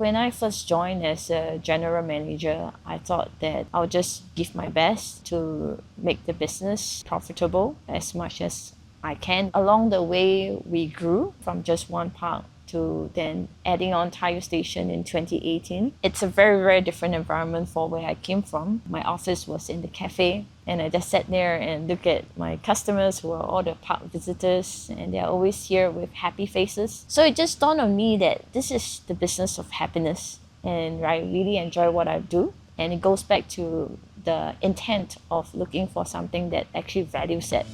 When I first joined as a general manager, I thought that I'll just give my best to make the business profitable as much as I can. Along the way, we grew from just one park to then adding on Taiyo Station in 2018. It's a very, very different environment for where I came from. My office was in the cafe, and I just sat there and look at my customers who are all the park visitors, and they're always here with happy faces. So it just dawned on me that this is the business of happiness, and I really enjoy what I do. And it goes back to the intent of looking for something that actually values it.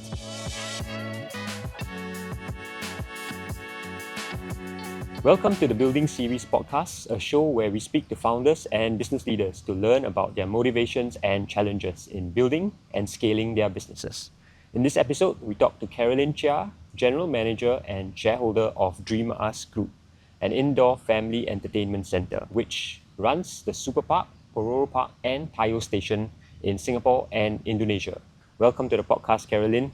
Welcome to the Building Series podcast, a show where we speak to founders and business leaders to learn about their motivations and challenges in building and scaling their businesses. In this episode, we talk to Carolyn Chia, General Manager and Shareholder of DreamUs Group, an indoor family entertainment centre which runs the SuperPark, Pororo Park and Taiyo Station in Singapore and Indonesia. Welcome to the podcast, Carolyn.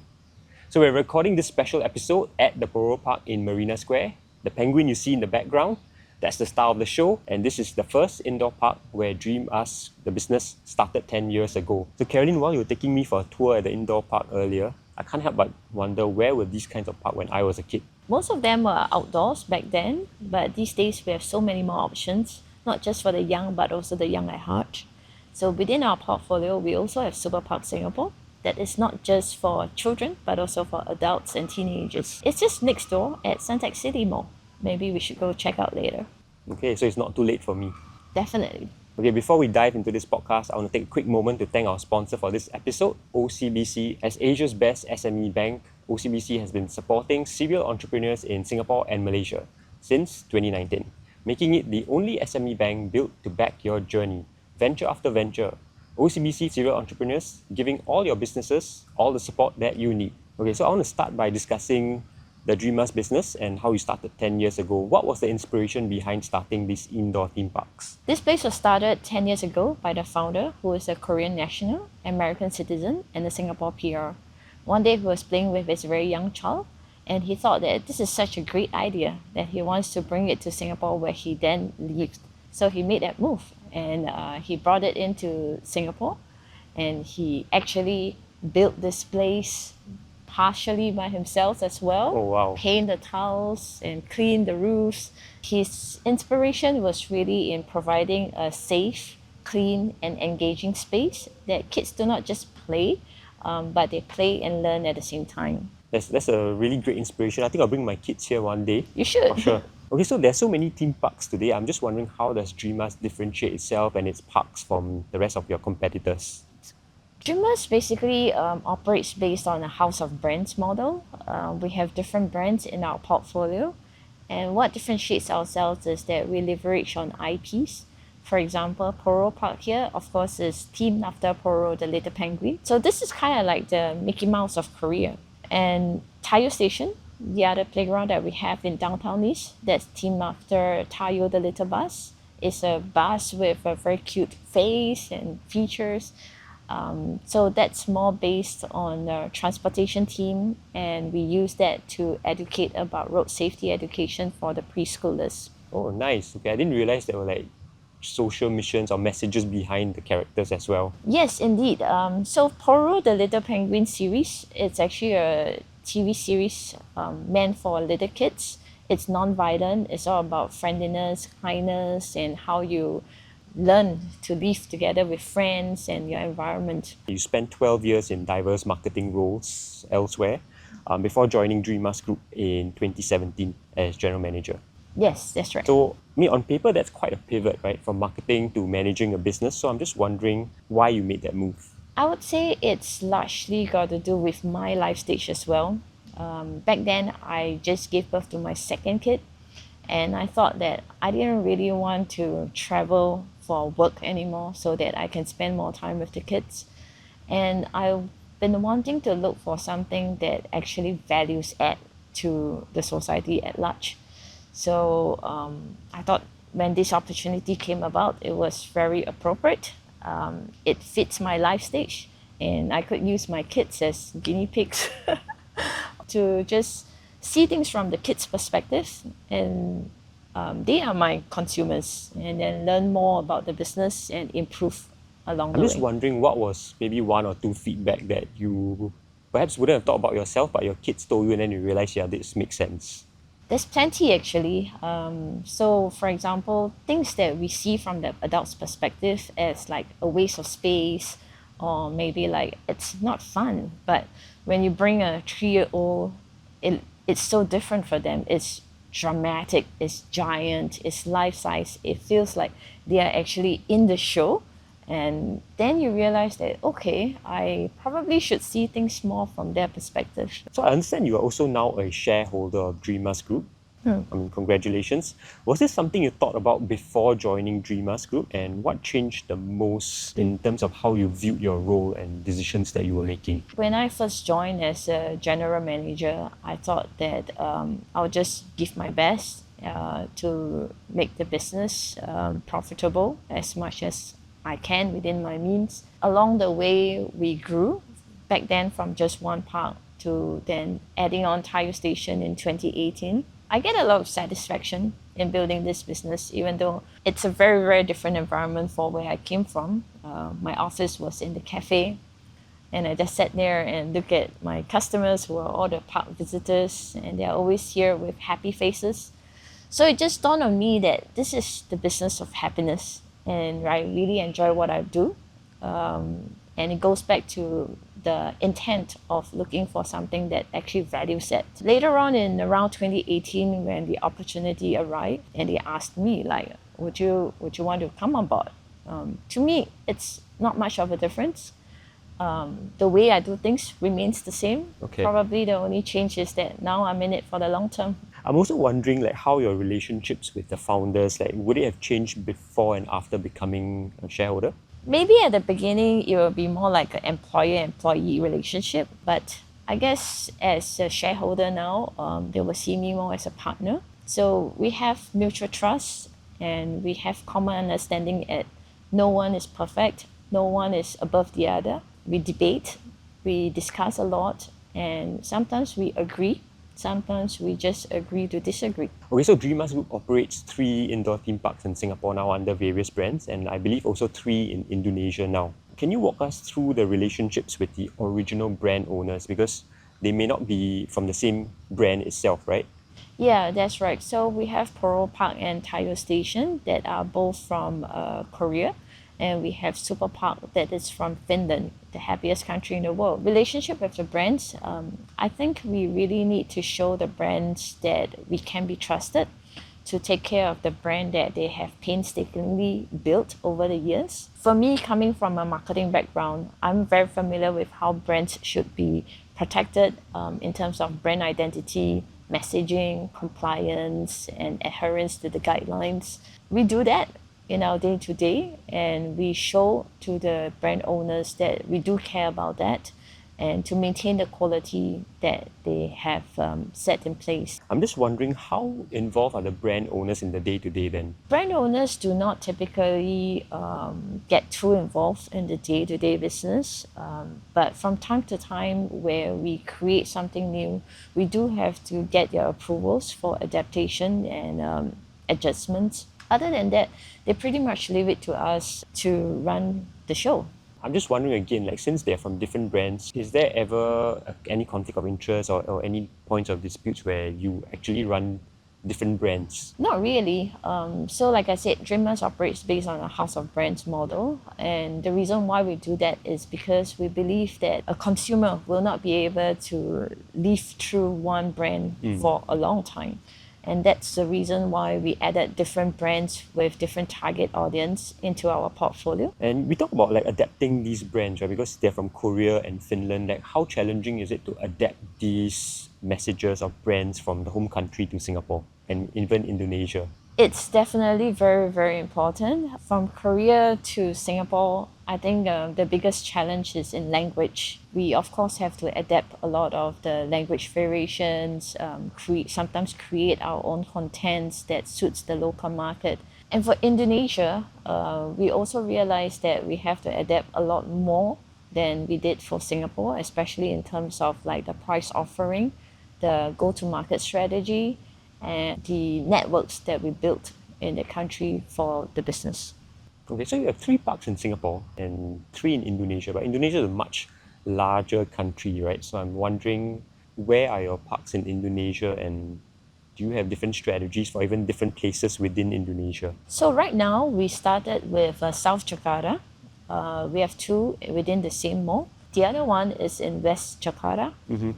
So we're recording this special episode at the Pororo Park in Marina Square. The penguin you see in the background, that's the star of the show, and this is the first indoor park where DreamUs, the business, started 10 years ago. So Carolyn, while you were taking me for a tour at the indoor park earlier, I can't help but wonder where were these kinds of parks when I was a kid? Most of them were outdoors back then, but these days we have so many more options, not just for the young, but also the young at heart. So within our portfolio, we also have SuperPark Singapore. That is not just for children, but also for adults and teenagers. It's just next door at Suntec City Mall. Maybe we should go check out later. Okay, so it's not too late for me. Definitely. Okay, before we dive into this podcast, I want to take a quick moment to thank our sponsor for this episode, OCBC. As Asia's best SME bank, OCBC has been supporting serial entrepreneurs in Singapore and Malaysia since 2019, making it the only SME bank built to back your journey, venture after venture. OCBC serial entrepreneurs giving all your businesses all the support that you need. Okay, so I want to start by discussing the DreamUs business and how you started 10 years ago. What was the inspiration behind starting these indoor theme parks? This place was started 10 years ago by the founder, who is a Korean national, American citizen, and a Singapore PR. One day he was playing with his very young child, and he thought that this is such a great idea that he wants to bring it to Singapore where he then lived. So he made that move, and he brought it into Singapore, and he actually built this place partially by himself as well. Oh wow. Paint the tiles and clean the roofs. His inspiration was really in providing a safe, clean and engaging space that kids do not just play, but they play and learn at the same time. That's a really great inspiration. I think I'll bring my kids here one day. You should. For sure. Okay, so there's so many theme parks today. I'm just wondering, how does DreamUs differentiate itself and its parks from the rest of your competitors? DreamUs basically operates based on a house of brands model. We have different brands in our portfolio, and what differentiates ourselves is that we leverage on IPs. For example, Pororo Park here, of course, is themed after Pororo, the little penguin. So this is kind of like the Mickey Mouse of Korea. And Taiyo Station, the other playground that we have in downtown East, that's themed after Taiyo, the little bus. It's a bus with a very cute face and features. So that's more based on the transportation team, and we use that to educate about road safety education for the preschoolers. Oh, nice. Okay, I didn't realize there were like social missions or messages behind the characters as well. Yes, indeed. So Pororo, the Little Penguin series, it's actually a TV series meant for little kids. It's non-violent. It's all about friendliness, kindness, and how you learn to live together with friends and your environment. You spent 12 years in diverse marketing roles elsewhere before joining DreamUs Group in 2017 as General Manager. Yes, that's right. So, on paper, that's quite a pivot, right? From marketing to managing a business. So I'm just wondering why you made that move. I would say it's largely got to do with my life stage as well. Back then, I just gave birth to my second kid, and I thought that I didn't really want to travel for work anymore so that I can spend more time with the kids. And I've been wanting to look for something that actually values add to the society at large. So I thought when this opportunity came about, it was very appropriate. It fits my life stage, and I could use my kids as guinea pigs to just see things from the kids' perspective and they are my consumers, and then learn more about the business and improve along I'm the just way. wondering what was maybe one or two feedback that you perhaps wouldn't have thought about yourself, but your kids told you and then you realize, yeah, this makes sense. There's plenty actually. So, for example, things that we see from the adult's perspective as like a waste of space, or maybe like it's not fun. But when you bring a 3-year-old, it's so different for them. It's dramatic, it's giant, it's life size. It feels like they are actually in the show. And then you realize that, okay, I probably should see things more from their perspective. So I understand you are also now a shareholder of DreamUs Group. I mean, congratulations. Was this something you thought about before joining DreamUs Group, and what changed the most in terms of how you viewed your role and decisions that you were making? When I first joined as a general manager, I thought that I'll just give my best to make the business profitable as much as I can within my means. Along the way, we grew back then from just one park to then adding on Tire Station in 2018. I get a lot of satisfaction in building this business, even though it's a very, very different environment for where I came from. My office was in the cafe, and I just sat there and look at my customers who are all the park visitors, and they're always here with happy faces. So it just dawned on me that this is the business of happiness, and I really enjoy what I do. And it goes back to the intent of looking for something that actually values it. Later on in around 2018, when the opportunity arrived and they asked me like, would you want to come on board? To me, it's not much of a difference. The way I do things remains the same. Okay. Probably the only change is that now I'm in it for the long term. I'm also wondering like how your relationships with the founders, like would it have changed before and after becoming a shareholder? Maybe at the beginning, it will be more like an employer-employee relationship, but I guess as a shareholder now, they will see me more as a partner. So we have mutual trust, and we have common understanding that no one is perfect, no one is above the other. We debate, we discuss a lot, and sometimes we agree, sometimes we just agree to disagree. Okay, so DreamUs Group operates 3 indoor theme parks in Singapore now under various brands, and I believe also 3 in Indonesia now. Can you walk us through the relationships with the original brand owners, because they may not be from the same brand itself, right? Yeah, that's right. So we have Pororo Park and Tire Station that are both from Korea, and we have SuperPark that is from Finland, the happiest country in the world. Relationship with the brands, I think we really need to show the brands that we can be trusted to take care of the brand that they have painstakingly built over the years. For me, coming from a marketing background, I'm very familiar with how brands should be protected in terms of brand identity, messaging, compliance, and adherence to the guidelines. We do that in our day-to-day, and we show to the brand owners that we do care about that and to maintain the quality that they have set in place. I'm just wondering how involved are the brand owners in the day-to-day then? Brand owners do not typically get too involved in the day-to-day business, but from time to time where we create something new, we do have to get their approvals for adaptation and adjustments. Other than that, they pretty much leave it to us to run the show. I'm just wondering again, like since they're from different brands, is there ever any conflict of interest or any points of disputes where you actually run different brands? Not really. So like I said, DreamUs operates based on a house of brands model. And the reason why we do that is because we believe that a consumer will not be able to live through one brand for a long time. And that's the reason why we added different brands with different target audience into our portfolio. And we talk about like adapting these brands, right? Because they're from Korea and Finland. Like how challenging is it to adapt these messages of brands from the home country to Singapore and even Indonesia? It's definitely very, very important. From Korea to Singapore, I think the biggest challenge is in language. We, of course, have to adapt a lot of the language variations, sometimes create our own contents that suits the local market. And for Indonesia, we also realized that we have to adapt a lot more than we did for Singapore, especially in terms of like the price offering, the go-to-market strategy, and the networks that we built in the country for the business. Okay, so you have 3 parks in Singapore and 3 in Indonesia, but Indonesia is a much larger country, right? So I'm wondering, where are your parks in Indonesia, and do you have different strategies for even different places within Indonesia? So right now we started with South Jakarta. We have 2 within the same mall. The other one is in West Jakarta.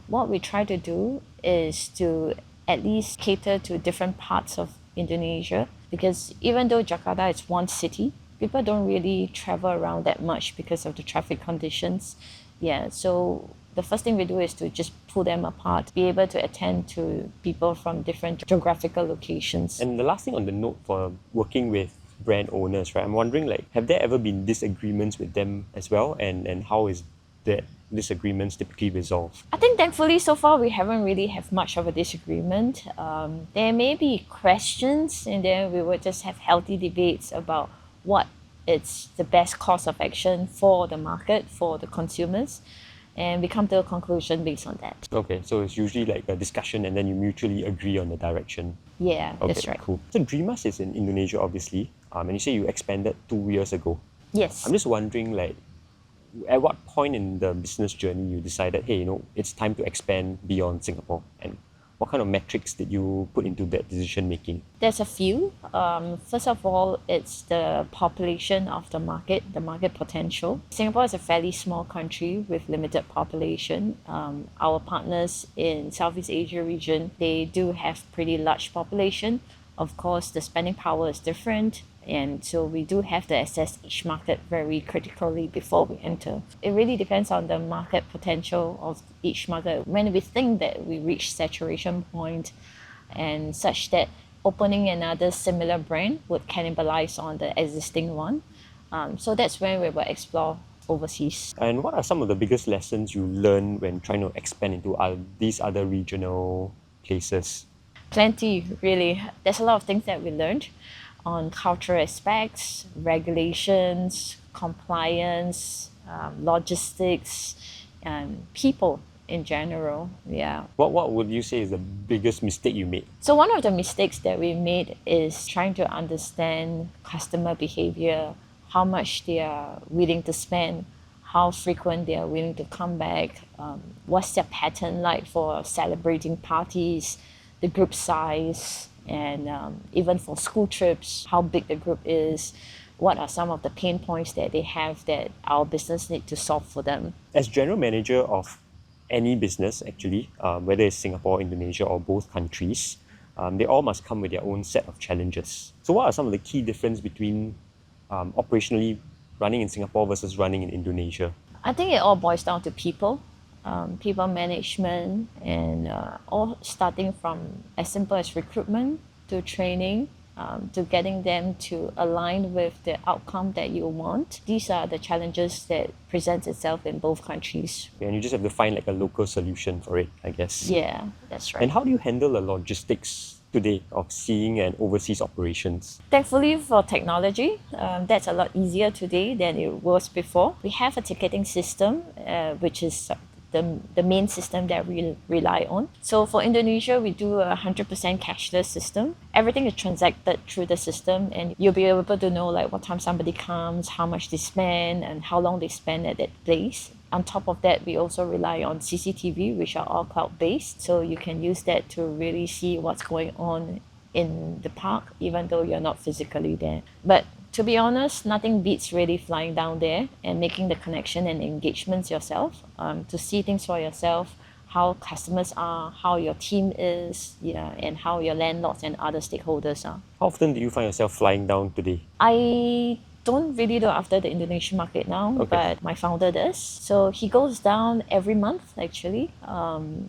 What we try to do is to at least cater to different parts of Indonesia, because even though Jakarta is one city, people don't really travel around that much because of the traffic conditions. Yeah, so the first thing we do is to just pull them apart, be able to attend to people from different geographical locations. And the last thing on the note for working with brand owners, right? I'm wondering, like, have there ever been disagreements with them as well? And how is that disagreements typically resolved? I think thankfully so far we haven't really have much of a disagreement. There may be questions, and then we would just have healthy debates about what is the best course of action for the market, for the consumers, and we come to a conclusion based on that. Okay, so it's usually like a discussion and then you mutually agree on the direction. Yeah, Okay, that's right. cool. So DreamUs is in Indonesia, obviously, and you say you expanded 2 years ago. Yes. I'm just wondering, like, at what point in the business journey you decided, hey, it's time to expand beyond Singapore, and what kind of metrics did you put into that decision making? There's a few. First of all, it's the population of the market potential. Singapore is a fairly small country with limited population. Our partners in Southeast Asia region, they do have pretty large population. Of course, the spending power is different, and so we do have to assess each market very critically before we enter. It really depends on the market potential of each market. When we think that we reach saturation point and such that opening another similar brand would cannibalize on the existing one, so that's when we will explore overseas. And what are some of the biggest lessons you learned when trying to expand into these other regional places? Plenty, really. There's a lot of things that we learned on cultural aspects, regulations, compliance, logistics, and people in general. Yeah. What would you say is the biggest mistake you made? So one of the mistakes that we made is trying to understand customer behavior, how much they are willing to spend, how frequent they are willing to come back, what's their pattern like for celebrating parties, the group size, and even for school trips, how big the group is, what are some of the pain points that they have that our business need to solve for them. As general manager of any business, actually, whether it's Singapore, Indonesia, or both countries, they all must come with their own set of challenges. So what are some of the key differences between operationally running in Singapore versus running in Indonesia? I think it all boils down to people. People management, and all starting from as simple as recruitment to training, to getting them to align with the outcome that you want. These are the challenges that presents itself in both countries. And you just have to find like a local solution for it, I guess. Yeah, that's right. And how do you handle the logistics today of seeing and overseas operations? Thankfully for technology, that's a lot easier today than it was before. We have a ticketing system, which is the main system that we rely on. So for Indonesia, we do a 100% cashless system. Everything is transacted through the system, and you'll be able to know like what time somebody comes, how much they spend, and how long they spend at that place. On top of that, we also rely on CCTV, which are all cloud-based, so you can use that to really see what's going on in the park, even though you're not physically there. But to be honest, nothing beats really flying down there and making the connection and engagements yourself, to see things for yourself, how customers are, how your team is, and how your landlords and other stakeholders are. How often do you find yourself flying down today? I don't really look after the Indonesian market now, but my founder does. So he goes down every month, actually.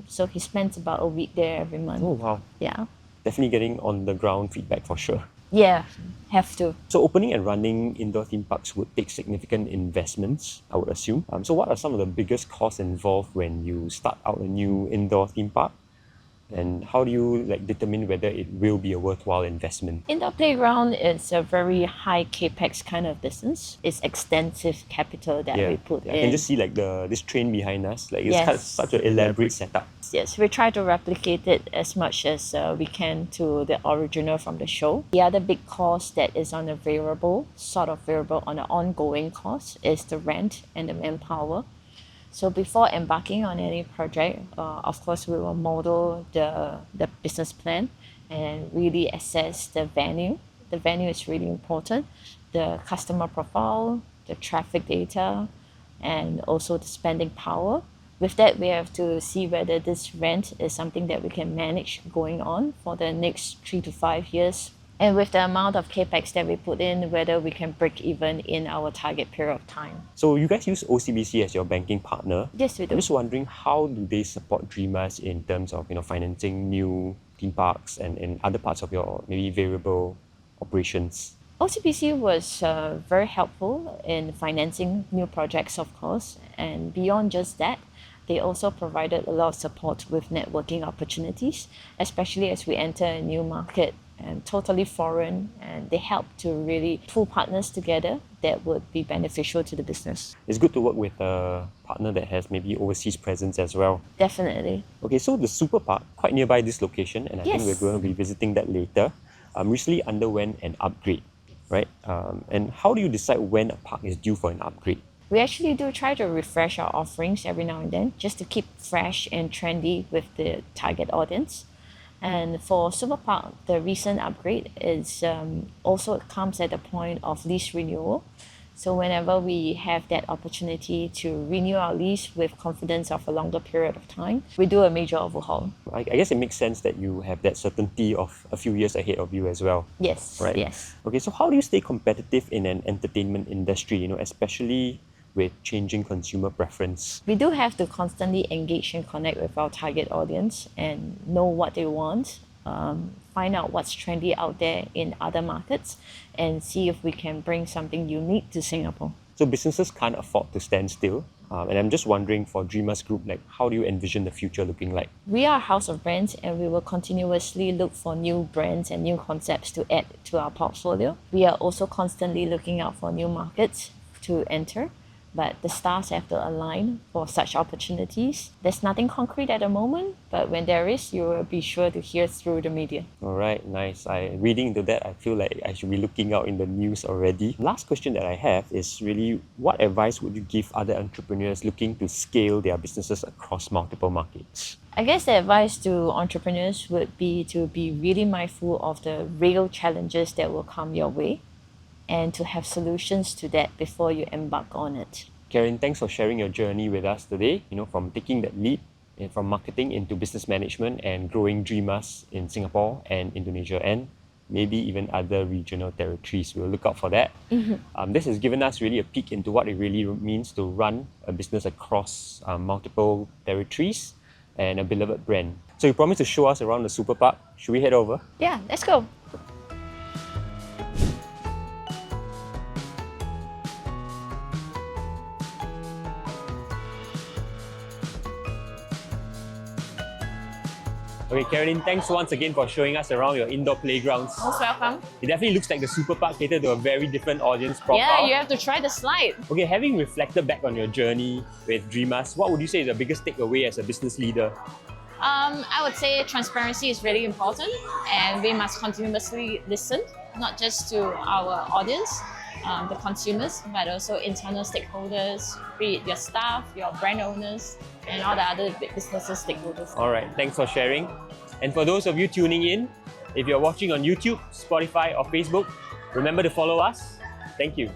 So he spends about a week there every month. Oh, wow. Yeah. Definitely getting on the ground feedback for sure. Yeah, have to. So opening and running indoor theme parks would take significant investments, I would assume. So what are some of the biggest costs involved when you start out a new indoor theme park? And how do you determine whether it will be a worthwhile investment? Indoor playground is a very high capex kind of business. It's extensive capital that we put in. I can just see this train behind us. It's Yes. kind of such an elaborate setup. Yes, we try to replicate it as much as we can to the original from the show. The other big cost that is on a variable, on an ongoing cost, is the rent and the manpower. So before embarking on any project, of course, we will model the business plan and really assess the venue. The venue is really important. The customer profile, the traffic data, and also the spending power. With that, we have to see whether this rent is something that we can manage going on for the next 3 to 5 years. And with the amount of capex that we put in, whether we can break even in our target period of time. So you guys use OCBC as your banking partner. Yes, we do. I'm just wondering, how do they support DreamUs in terms of financing new theme parks and other parts of your maybe variable operations? OCBC was very helpful in financing new projects, of course. And beyond just that, they also provided a lot of support with networking opportunities, especially as we enter a new market and totally foreign, and they help to really pull partners together that would be beneficial to the business. It's good to work with a partner that has maybe overseas presence as well. Definitely. Okay, so the SuperPark, quite nearby this location, and I think Yes. we're going to be visiting that later, recently underwent an upgrade, right? And how do you decide when a park is due for an upgrade? We actually do try to refresh our offerings every now and then just to keep fresh and trendy with the target audience. And for SuperPark, the recent upgrade is also comes at the point of lease renewal. So whenever we have that opportunity to renew our lease with confidence of a longer period of time, we do a major overhaul. I guess it makes sense that you have that certainty of a few years ahead of you as well. Yes, Right. yes. Okay, so how do you stay competitive in an entertainment industry, especially with changing consumer preference? We do have to constantly engage and connect with our target audience and know what they want, find out what's trendy out there in other markets, and see if we can bring something unique to Singapore. So businesses can't afford to stand still. And I'm just wondering, for DreamUs Group, how do you envision the future looking like? We are a house of brands, and we will continuously look for new brands and new concepts to add to our portfolio. We are also constantly looking out for new markets to enter, but the stars have to align for such opportunities. There's nothing concrete at the moment, but when there is, you will be sure to hear through the media. All right, nice. Reading into that, I feel like I should be looking out in the news already. Last question that I have is really, what advice would you give other entrepreneurs looking to scale their businesses across multiple markets? I guess the advice to entrepreneurs would be to be really mindful of the real challenges that will come your way, and to have solutions to that before you embark on it. Karen, thanks for sharing your journey with us today, from taking that leap from marketing into business management and growing DreamUs in Singapore and Indonesia and maybe even other regional territories. We'll look out for that. This has given us really a peek into what it really means to run a business across multiple territories and a beloved brand. So you promised to show us around the SuperPark. Should we head over? Yeah, let's go. Okay, Carolyn, thanks once again for showing us around your indoor playgrounds. Most welcome. It definitely looks like the SuperPark catered to a very different audience profile. Yeah, you have to try the slide. Okay, having reflected back on your journey with DreamUs, what would you say is the biggest takeaway as a business leader? I would say transparency is really important, and we must continuously listen, not just to our audience, the consumers, but also internal stakeholders, be it your staff, your brand owners, and all the other businesses stakeholders. All right, thanks for sharing. And for those of you tuning in, if you're watching on YouTube, Spotify, or Facebook, remember to follow us. Thank you.